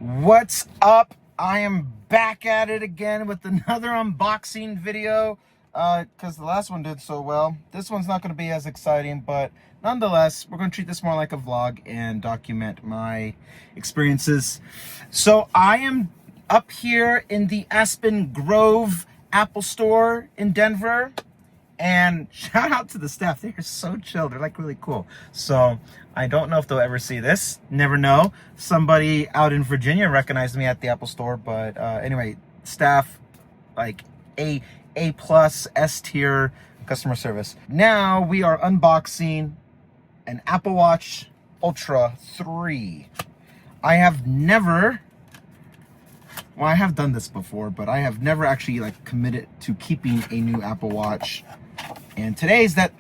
What's up? I am back at it again with another unboxing video because the last one did so well. This one's not going to be as exciting, but nonetheless, we're going to treat this more like a vlog and document my experiences. So I am up here in the Aspen Grove Apple Store in Denver. And shout out to the staff. They're so chill. They're like really cool. So I don't know if they'll ever see this. Never know. Somebody out in Virginia recognized me at the Apple Store. But anyway, staff, like A+, S tier customer service. Now we are unboxing an Apple Watch Ultra 3. I have never... Well, I have done this before, but I have never actually like committed to keeping a new Apple Watch. And today's that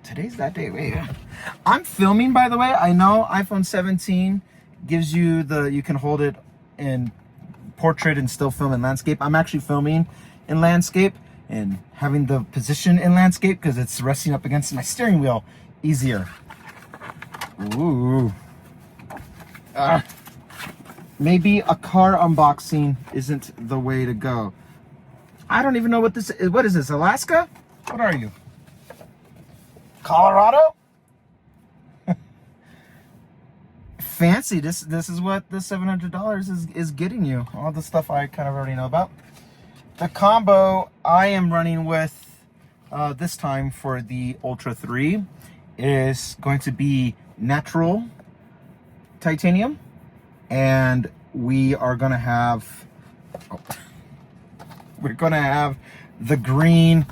day. Wait, I'm filming, by the way. I know iPhone 17 gives you you can hold it in portrait and still film in landscape. I'm actually filming in landscape and having the position in landscape because it's resting up against my steering wheel easier. Ooh. Maybe a car unboxing isn't the way to go. I don't even know what this is. What is this, Alaska? What are you? Colorado? Fancy. This is what the $700 is getting you. All the stuff I kind of already know about. The combo I am running with this time for the Ultra 3 is going to be natural titanium. And we are gonna have, we're gonna have the green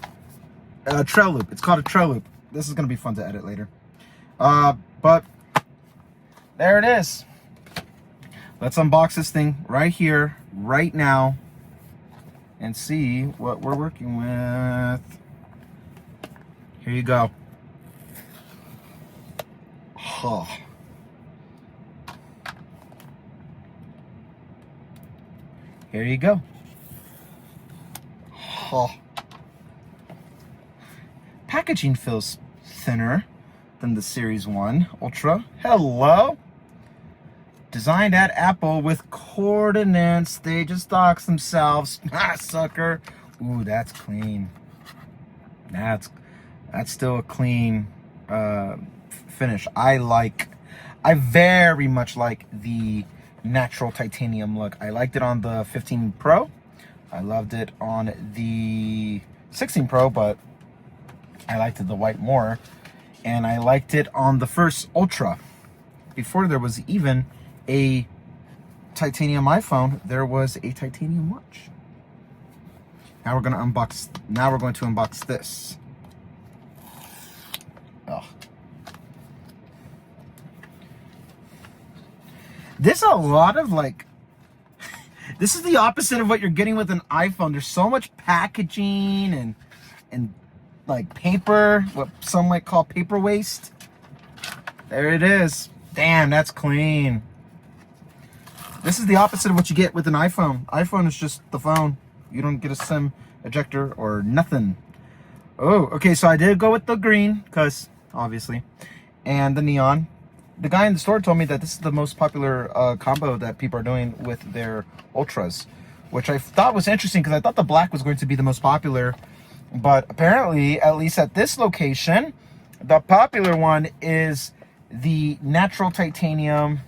trail loop. It's called a trail loop. This is gonna be fun to edit later. But there it is. Let's unbox this thing right here, right now, and see what we're working with. Here you go. Oh. Here you go. Oh. Packaging feels thinner than the Series 1 Ultra. Hello. Designed at Apple with coordinates. They just dox themselves. Ah, sucker. Ooh, that's clean. That's still a clean finish. I very much like the natural titanium look. I liked it on the 15 Pro. I loved it on the 16 Pro, but I liked the white more. And I liked it on the first Ultra. Before there was even a titanium iPhone, there was a titanium watch. Now we're going to unbox this. Oh. There's a lot of like, this is the opposite of what you're getting with an iPhone. There's so much packaging and like paper, what some might call paper waste. There it is. Damn, that's clean. This is the opposite of what you get with an iPhone. iPhone is just the phone. You don't get a SIM ejector or nothing. Oh, okay, so I did go with the green, because obviously, and the neon. The guy in the store told me that this is the most popular combo that people are doing with their Ultras, which I thought was interesting because I thought the black was going to be the most popular. But apparently, at least at this location, the popular one is the natural titanium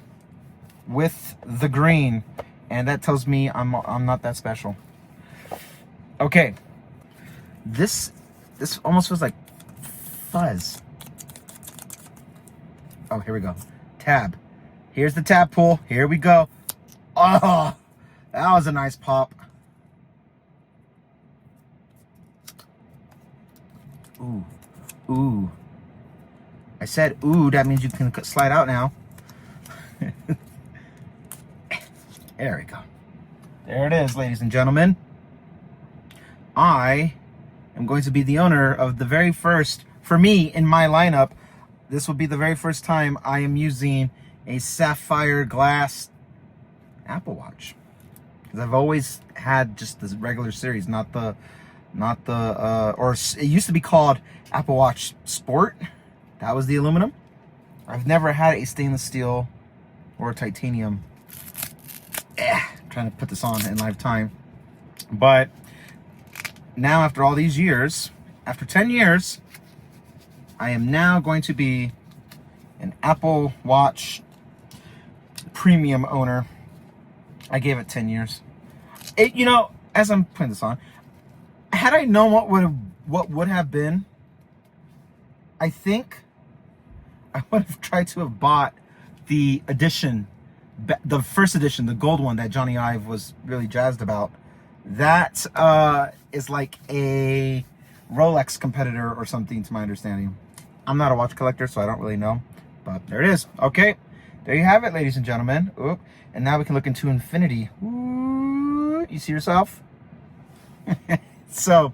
with the green. And that tells me I'm not that special. Okay. This almost feels like fuzz. Oh, here we go. Tab. Here's the tab pull. Here we go. Oh, that was a nice pop. Ooh. Ooh. I said ooh, that means you can slide out now. There we go. There it is, ladies and gentlemen. I am going to be the owner of the very first, for me, in my lineup, this will be the very first time I am using a sapphire glass Apple Watch. Because I've always had just the regular series, not the, or it used to be called Apple Watch Sport. That was the aluminum. I've never had a stainless steel or titanium trying to put this on in live time. But now, after all these years, after 10 years, I am now going to be an Apple Watch premium owner. I gave it 10 years. You know, as I'm putting this on, had I known what would have been, I think I would have tried to have bought the edition, the first edition, the gold one that Johnny Ive was really jazzed about. That is like a Rolex competitor or something, to my understanding. I'm not a watch collector, so I don't really know. But there it is. Okay, there you have it, ladies and gentlemen. Oop. And now we can look into infinity. Ooh, you see yourself? So,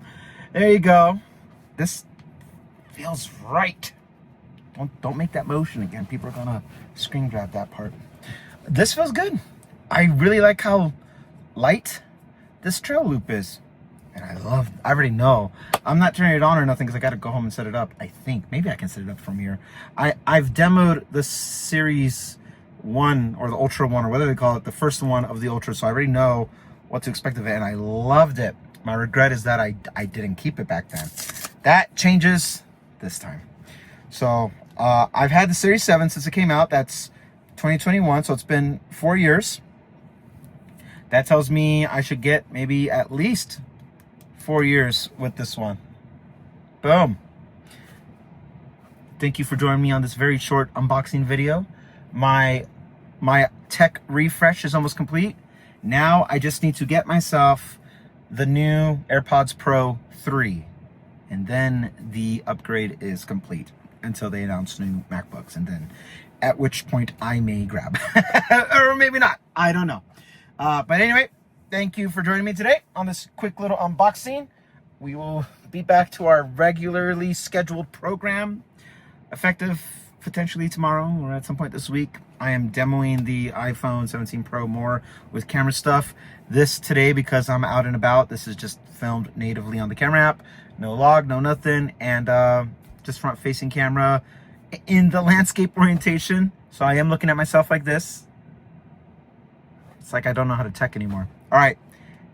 there you go. This feels right. Don't make that motion again. People are gonna screen grab that part. This feels good. I really like how light this trail loop is. And I already know. I'm not turning it on or nothing because I got to go home and set it up. I think maybe I can set it up from here. I've demoed the Series 1 or the Ultra 1 or whatever they call it, the first one of the Ultra. So I already know what to expect of it, and I loved it. My regret is that I didn't keep it back then. That changes this time. So I've had the Series 7 since it came out. That's 2021, so it's been 4 years. That tells me I should get maybe at least 4 years with this one. Boom. Thank you for joining me on this very short unboxing video. My tech refresh is almost complete. Now I just need to get myself the new AirPods Pro 3. And then the upgrade is complete until they announce new MacBooks. And then at which point I may grab. Or maybe not. I don't know. But anyway, thank you for joining me today on this quick little unboxing. We will be back to our regularly scheduled program, effective potentially tomorrow or at some point this week. I am demoing the iPhone 17 Pro more with camera stuff. This today, because I'm out and about, this is just filmed natively on the camera app. No log, no nothing, and just front-facing camera in the landscape orientation. So I am looking at myself like this. It's like I don't know how to tech anymore. All right,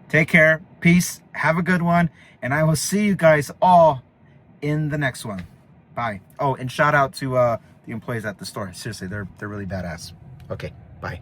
take care, peace, have a good one, and I will see you guys all in the next one. Bye. Oh, and shout out to the employees at the store. Seriously, they're really badass. Okay, bye.